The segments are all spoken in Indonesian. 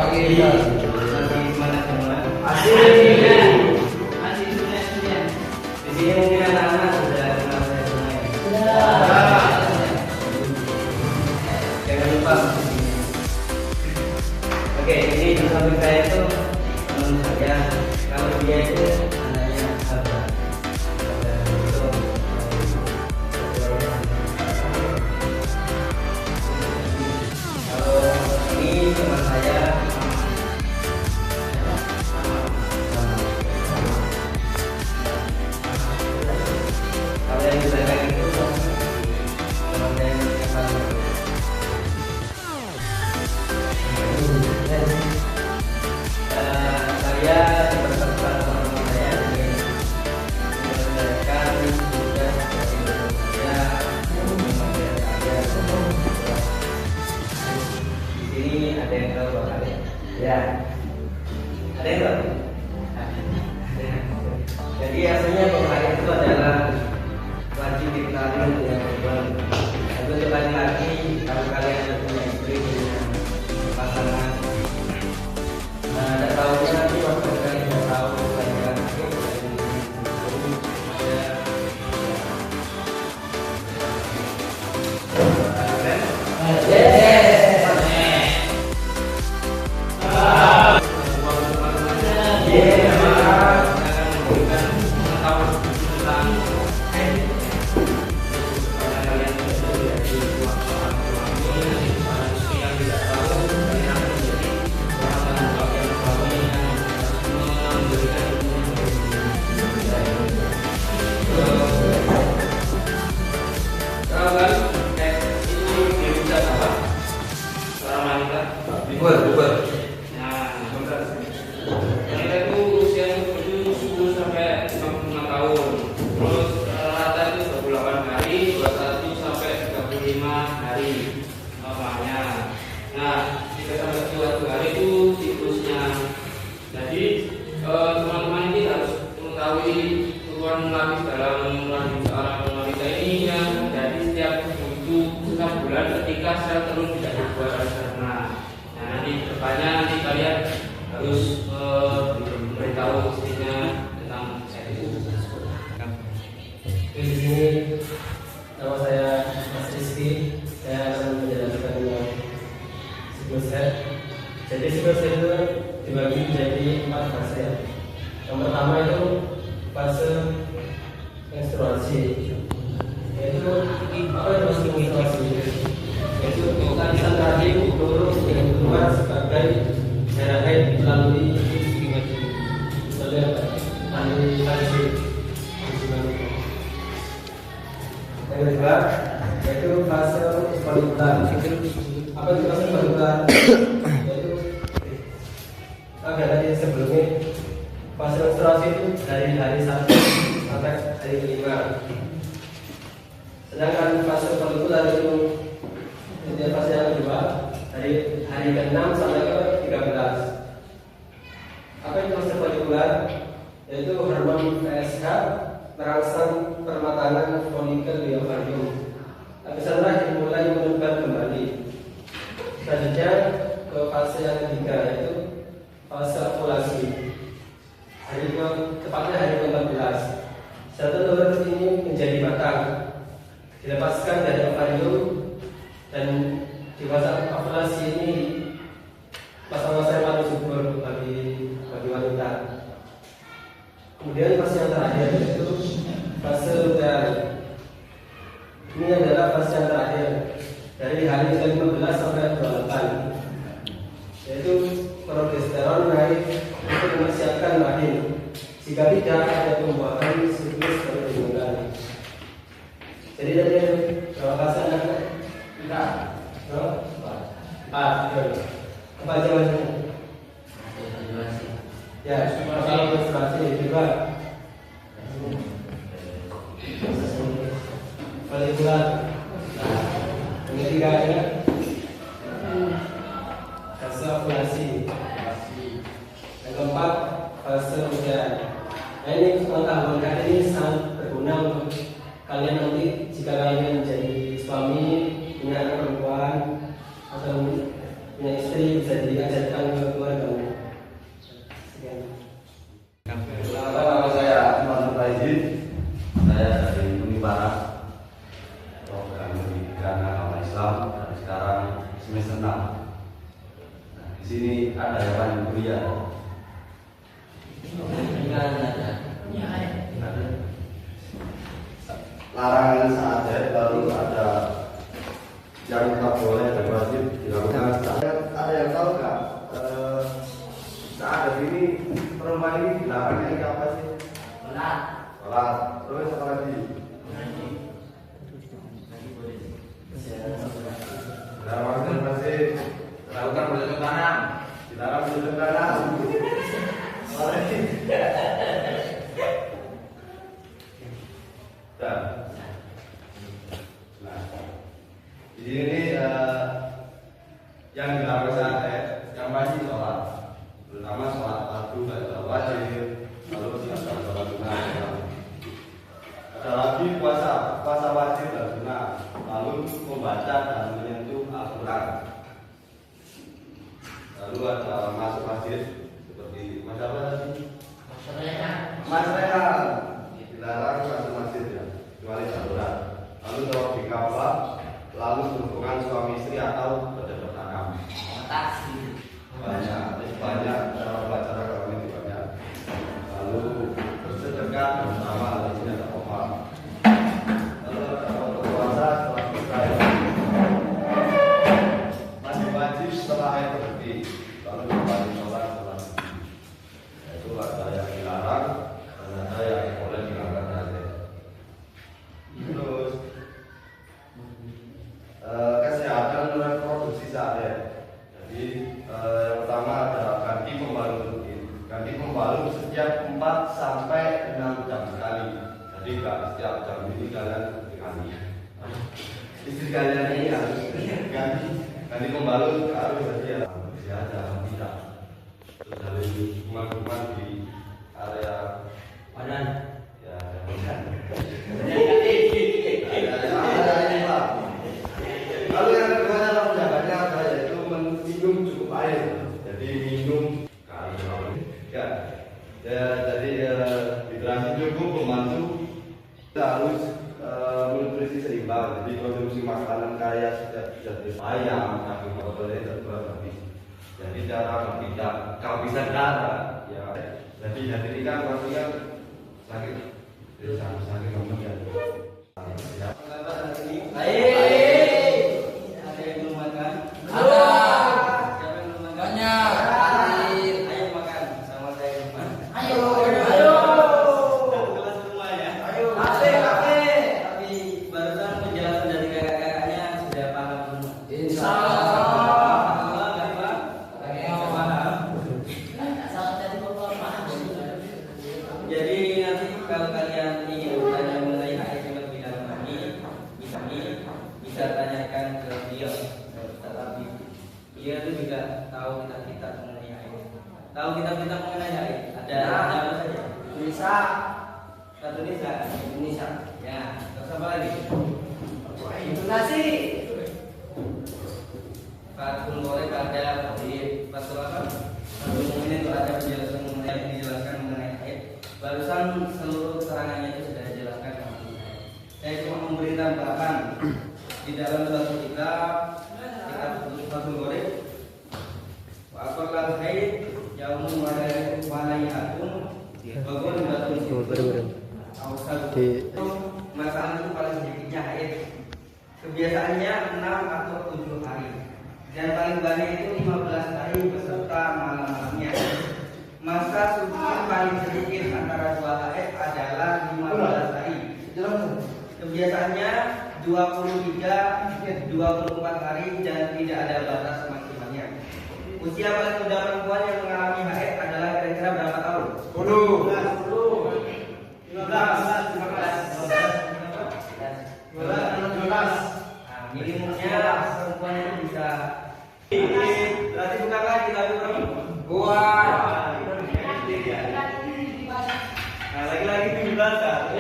Lagi gimana semua? Masih Di sini mungkin anak-anak sudah kenal saya semua ya. Jangan lupa. Oke, ini di samping saya itu teman saya. Kalau dia itu anaknya Abah. Abah itu kalau ini teman saya. Kalau yang di belakang itu teman saya yang paling saya beserta teman-teman saya ingin menyelesaikan tugas dari saya di sini ada yang tahu bakal ya ada yang tahu. Jadi aslinya pembahasan itu adalah wajib dikenali untuk yang perempuan. Tapi untuk laki-laki, kalau kalian ada punya istri, punya pasangan, nah ada tahunya nanti waktu kalian tidak tahu kelahiran Jadi siklus itu dibagi menjadi 4 fase. Yang pertama itu fase menstruasi. Yaitu apa yang masuk menstruasi? Yaitu tarisan rahim turun yang keluar sebagai darah haid melalui yang kedua yaitu fase folikular. Apa itu fase folikular? Tadi sebelumnya fase menstruasi itu dari hari 1 sampai hari ke-5. Sedangkan fase folikular itu fase yang kedua dari hari ke-6 sampai ke-13. Apa itu fase folikular? Yaitu hormon FSH merangsang permatangan folikel di ovarium. Lapisan rahim mulai menebar kembali. Selanjutnya ke fase yang ketiga yaitu fase ovulasi. Tepatnya hari ke-14. Satu telur ini menjadi matang, dilepaskan dari ovarium, dan di fase ovulasi ini masa-masa yang paling subur bagi wanita. Kemudian fase yang terakhir yaitu fase luteal. Ini adalah fase yang terakhir dari hari ke-15 sampai 28, yaitu progesteron naik untuk mempersiapkan rahim. Jika tidak ada pembuahan siklus baru dimulai. Jadi tadi berapa fase ada? Tidak. Apa aja macamnya? Ya, kalau menstruasi juga folikular. Yang ketiga ada fase ovulasi. Yang keempat fase luteal. Nah, ini pengetahuan kalian ini sangat berguna untuk kalian nanti jika kalian menjadi suami, punya anak perempuan atau punya istri, bisa diajarkan ke Di sini ada hewan buaya. Larangan saat haid, lalu ada yang tak boleh dan wajib dilakukan. Ada yang tahu nggak? Saat haid ini perempuan ini dilarang ini apa sih? Sholat. Terus apa lagi? Dilarang masih lakukan bercocok tanam. Dilarang bercocok tanam. Nah, di sini yang dilarang saat haid, yang pasti sholat, terutama sholat fardu dan wajib, lalu silakan sholat sunnah. Ada lagi puasa wajib dan sunnah, lalu membaca dan menyentuh Al-Quran. Lalu ada masuk masjid seperti macam apa tadi? Mas Rehan dilarang masuk masjid ya, kecuali darurat. Lalu kalau di kapal, lalu hubungan suami istri atau bercocok tanam. Banyak cara upacara kalau ini banyak. Lalu bersedekah bersama, lalu tidak ada apa. Lalu ada puasa setelah selesai. Masih wajib setelah air berhenti. Lalu kembali sholat setelah berhenti. Itu ada yang dilarang dan ada yang boleh dilakukan saja. Terus kesehatan reproduksi saat haid. Jadi yang pertama ada ganti pembalut rutin. Ganti pembalut setiap 4 sampai 6 jam sekali. Jadi nggak setiap jam ini kalian ganti. Istri kalian ini harus ganti pembalut harus saja. Ada tidak. Terus dari kuman-kuman di area badan. Ya, badan. Lalu yang kedua cara menjaganya apa, yaitu minum cukup air. Jadi minum kali ya. Jadi hidrasi cukup membantu kita harus nutrisi seimbang. Jadi konsumsi makanan kaya seperti ayam, daging boleh habis. Jadi cara tidak kehabisan darah ya. Jadi ini kan pastinya sakit, sakit kemudian. Ya. Jadi nanti kalau kalian ingin bertanya mengenai haid yang lebih dalam lagi, bisa tanyakan ke beliau. Tetapi dia itu juga tahu kita mengenai haid. Tahu kita mengenai haid. Ada apa saja? Indonesia, satu Indonesia. Ya, terus apa lagi? Intonasi. Fatul boleh ada di fatul apa? Fatul ini itu ada penjelasan mengenai dijelaskan mengenai haid. Barusan seluruh keterangannya itu sudah dijelaskan. Saya cuma memberi tambahan di dalam suatu kitab Fathul Qorib. Wa aqallal haid yaumun wa laylatun wa qulun masalah itu paling sedikitnya haid. Kebiasaannya 6 atau 7 hari. Dan paling banyak itu 15 hari beserta malam-malamnya. Masa suci paling sedikit antara 2 haid adalah 15 hari. Kebiasaannya 23, 24 hari dan tidak ada batas maksimalnya. Usia paling muda perempuan yang mengalami haid adalah kira-kira berapa tahun? 15. Minimumnya perempuan itu bisa. Berarti bukan lagi tapi perempuan. Nah, lagi-lagi 17.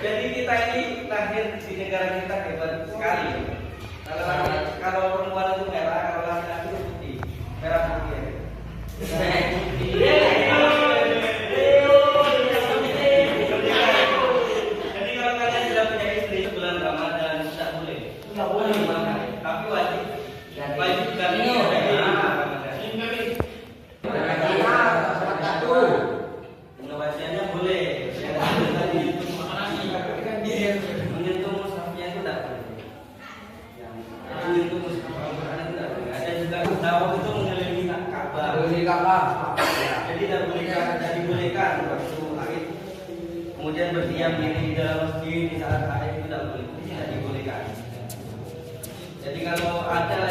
Jadi kita ini lahir di negara kita hebat sekali. Kalau perempuan itu merah, kalau laki-laki itu putih. Merah putih. Jadi kalau kalian sudah punya istri bulan Ramadan tidak boleh nggak boleh makan, tapi wajib ganti. Pengawasannya boleh, menyentuh mushafnya itu tidak boleh. Menyentuh mushaf Al-Quran itu tidak boleh. Ada juga tawaf itu mengelilingi Ka'bah. Jadi tidak boleh, jadi bolehkan waktu haid. Kemudian berdiam diri di dalam masjid di saat haid itu tidak boleh, tidak dibolehkan. Jadi kalau ada